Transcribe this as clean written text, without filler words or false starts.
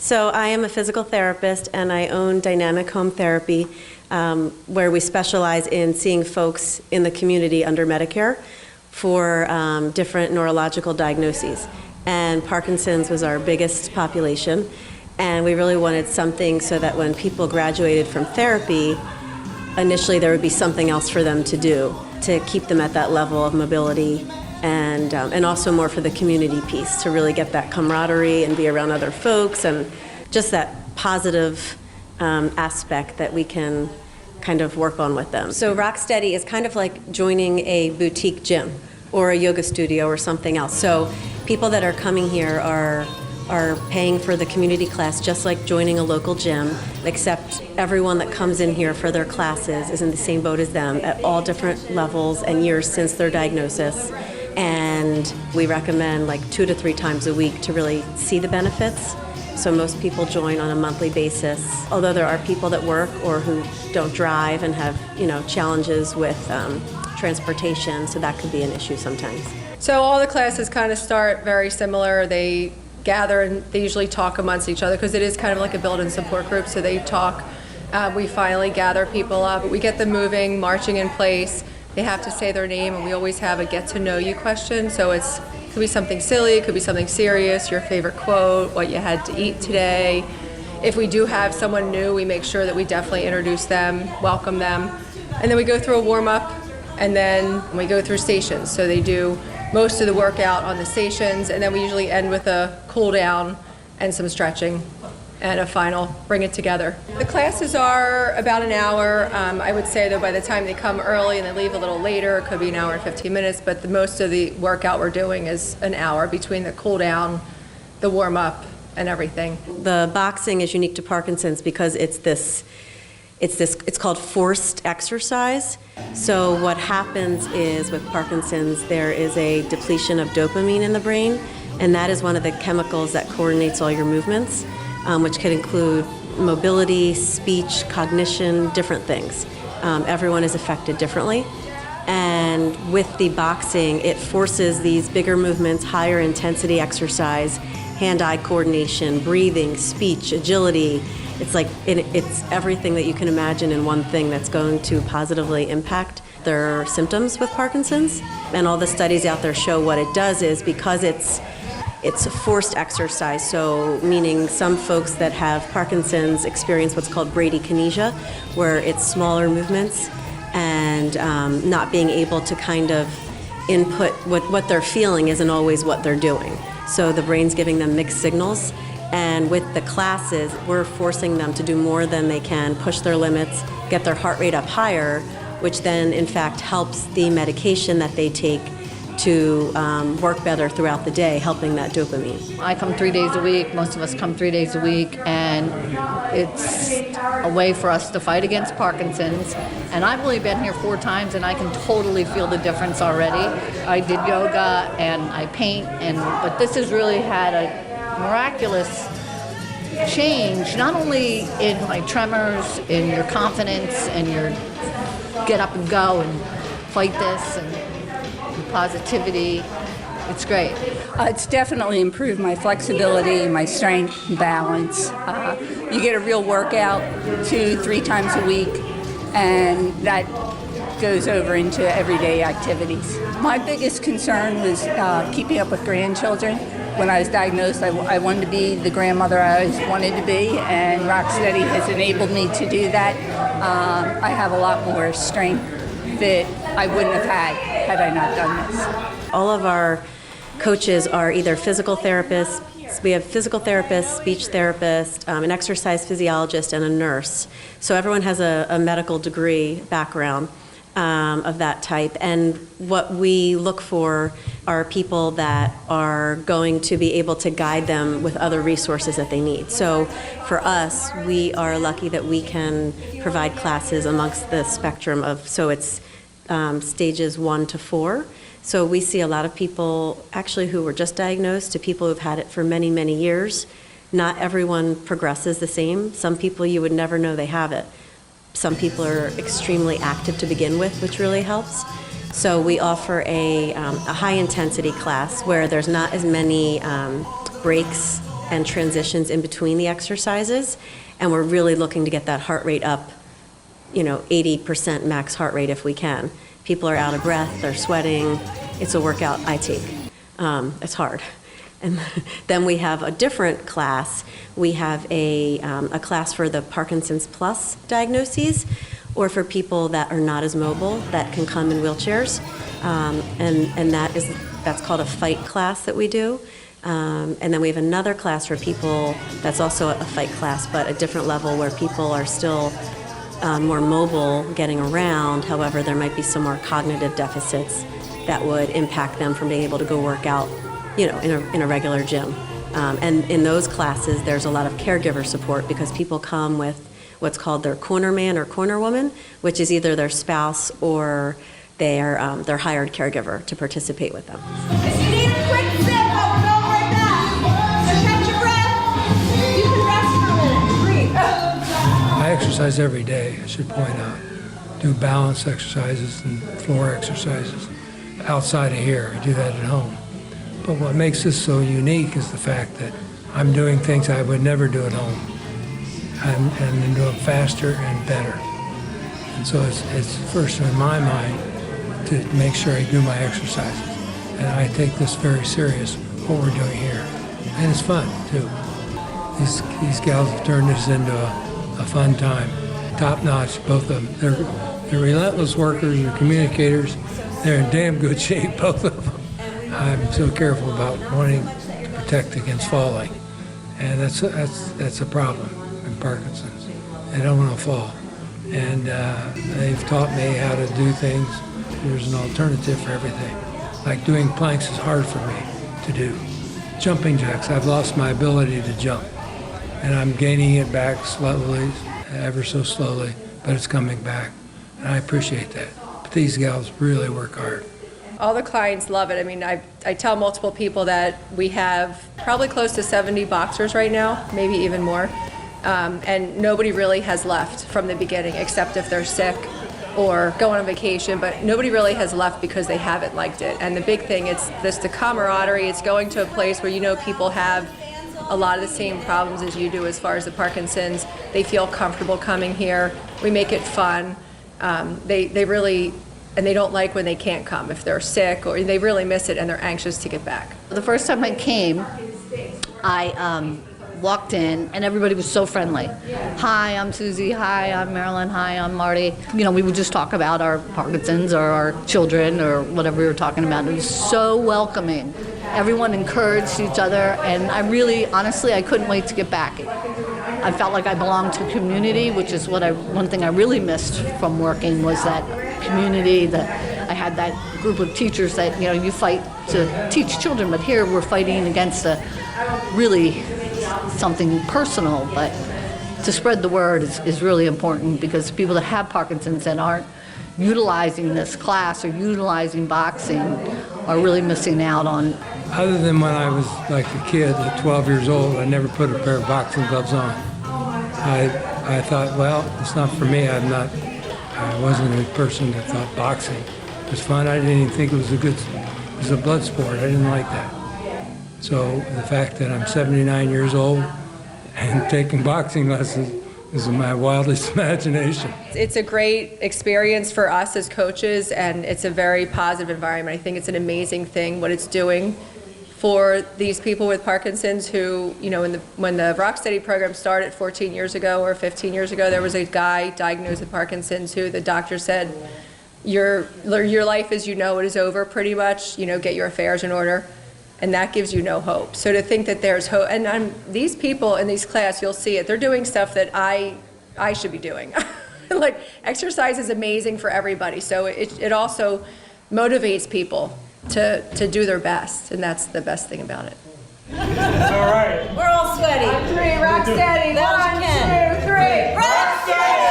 So I am a physical therapist, and I own Dynamic Home Therapy, where we specialize in seeing folks in the community under Medicare for different neurological diagnoses. And Parkinson's was our biggest population, and we really wanted something so that when people graduated from therapy, initially there would be something else for them to do to keep them at that level of mobility, and also more for the community piece, to really get that camaraderie and be around other folks, and just that positive aspect that we can kind of work on with them. So Rocksteady is kind of like joining a boutique gym or a yoga studio or something else. So people that are coming here are paying for the community class just like joining a local gym, except everyone that comes in here for their classes is in the same boat as them at all different levels and years since their diagnosis. And we recommend like 2 to 3 times a week to really see the benefits. So most people join on a monthly basis, although there are people that work or who don't drive and have, challenges with transportation, so that could be an issue sometimes. So all the classes kind of start very similar. They gather and they usually talk amongst each other because it is kind of like a build-in support group, so they talk. We finally gather people up. We get them moving, marching in place. They have to say their name, and we always have a get-to-know-you question. So it could be something silly, it could be something serious, your favorite quote, what you had to eat today. If we do have someone new, we make sure that we definitely introduce them, welcome them. And then we go through a warm-up, and then we go through stations. So they do most of the workout on the stations, and then we usually end with a cool down and some stretching and a final bring it together. The classes are about an hour. I would say though by the time they come early and they leave a little later, it could be an hour and 15 minutes, but most of the workout we're doing is an hour between the cool down, the warm up, and everything. The boxing is unique to Parkinson's because it's called forced exercise. So what happens is with Parkinson's, there is a depletion of dopamine in the brain, and that is one of the chemicals that coordinates all your movements, which could include mobility, speech, cognition, different things. Everyone is affected differently. And with the boxing, it forces these bigger movements, higher intensity exercise, hand-eye coordination, breathing, speech, agility. It's everything that you can imagine in one thing that's going to positively impact their symptoms with Parkinson's. And all the studies out there show what it does is because it's a forced exercise, so meaning some folks that have Parkinson's experience what's called bradykinesia, where it's smaller movements and not being able to kind of input what they're feeling isn't always what they're doing. So the brain's giving them mixed signals. And with the classes, we're forcing them to do more than they can, push their limits, get their heart rate up higher, which then in fact helps the medication that they take to work better throughout the day, helping that dopamine. I come 3 days a week, most of us come 3 days a week, and it's a way for us to fight against Parkinson's. And I've only been here 4 times, and I can totally feel the difference already. I did yoga and I paint, but this has really had a miraculous change, not only in my tremors, in your confidence, and your get up and go and fight this, and positivity. It's great. It's definitely improved my flexibility, my strength, and balance. You get a real workout 2-3 times a week, and that goes over into everyday activities. My biggest concern was keeping up with grandchildren. When I was diagnosed, I wanted to be the grandmother I always wanted to be, and Rocksteady has enabled me to do that. I have a lot more strength that I wouldn't have had I not done this. All of our coaches are either physical therapists. We have physical therapists, speech therapists, an exercise physiologist, and a nurse. So everyone has a medical degree background of that type. And what we look for are people that are going to be able to guide them with other resources that they need. So for us, we are lucky that we can provide classes amongst the spectrum of, so it's stages 1 to 4. So we see a lot of people actually who were just diagnosed to people who've had it for many, many years. Not everyone progresses the same. Some people you would never know they have it. Some people are extremely active to begin with, which really helps. So we offer a high-intensity class where there's not as many breaks and transitions in between the exercises. And we're really looking to get that heart rate up, 80% max heart rate if we can. People are out of breath, they're sweating. It's a workout I take. It's hard. And then we have a different class. We have a class for the Parkinson's Plus diagnoses, or for people that are not as mobile, that can come in wheelchairs. And that's called a fight class that we do. And then we have another class for people that's also a fight class, but a different level where people are still more mobile, getting around. However, there might be some more cognitive deficits that would impact them from being able to go work out, in a regular gym. And in those classes, there's a lot of caregiver support because people come with what's called their corner man or corner woman, which is either their spouse or their hired caregiver to participate with them. If you need a quick sip, I will go right back. So catch your breath. You can rest for a minute. Breathe. I exercise every day, I should point out. Do balance exercises and floor exercises outside of here. I do that at home. But what makes this so unique is the fact that I'm doing things I would never do at home. And then do them faster and better. And so it's first in my mind to make sure I do my exercises. And I take this very serious, what we're doing here. And it's fun, too. These gals have turned this into a fun time. Top notch, both of them. They're relentless workers, they're communicators. They're in damn good shape, both of them. I'm so careful about wanting to protect against falling. And that's a problem in Parkinson's. They don't want to fall. And they've taught me how to do things. There's an alternative for everything. Like doing planks is hard for me to do. Jumping jacks, I've lost my ability to jump. And I'm gaining it back slowly, ever so slowly, but it's coming back. And I appreciate that. But these gals really work hard. All the clients love it. I mean, I tell multiple people that we have probably close to 70 boxers right now, maybe even more. And nobody really has left from the beginning, except if they're sick or going on vacation, but nobody really has left because they haven't liked it. And the big thing, it's the camaraderie. It's going to a place where people have a lot of the same problems as you do as far as the Parkinson's. They feel comfortable coming here. We make it fun. They really, and they don't like when they can't come if they're sick, or they really miss it and they're anxious to get back. The first time I came, I walked in and everybody was so friendly. Hi, I'm Susie. Hi, I'm Marilyn. Hi, I'm Marty. We would just talk about our Parkinson's or our children or whatever we were talking about. It was so welcoming. Everyone encouraged each other, and I really, honestly, I couldn't wait to get back. I felt like I belonged to a community, which is one thing I really missed from working was that community, that I had that group of teachers that, you fight to teach children, but here we're fighting against really something personal, but to spread the word is really important because people that have Parkinson's and aren't utilizing this class or utilizing boxing are really missing out on. Other than when I was like a kid at 12 years old, I never put a pair of boxing gloves on. I thought, well, it's not for me. I wasn't a person that thought boxing was fun. I didn't even think it was a blood sport. I didn't like that. So the fact that I'm 79 years old and taking boxing lessons is in my wildest imagination. It's a great experience for us as coaches, and it's a very positive environment. I think it's an amazing thing what it's doing for these people with Parkinson's who, when the Rocksteady program started 14 years ago or 15 years ago, there was a guy diagnosed with Parkinson's who the doctor said, your life as it is over pretty much, get your affairs in order. And that gives you no hope. So to think that there's hope, and these people in these class, you'll see it, they're doing stuff that I should be doing. Like, exercise is amazing for everybody, so it also motivates people to do their best, and that's the best thing about it. All right. We're all sweaty. 3, rock steady. 1, 2, 3, rock steady.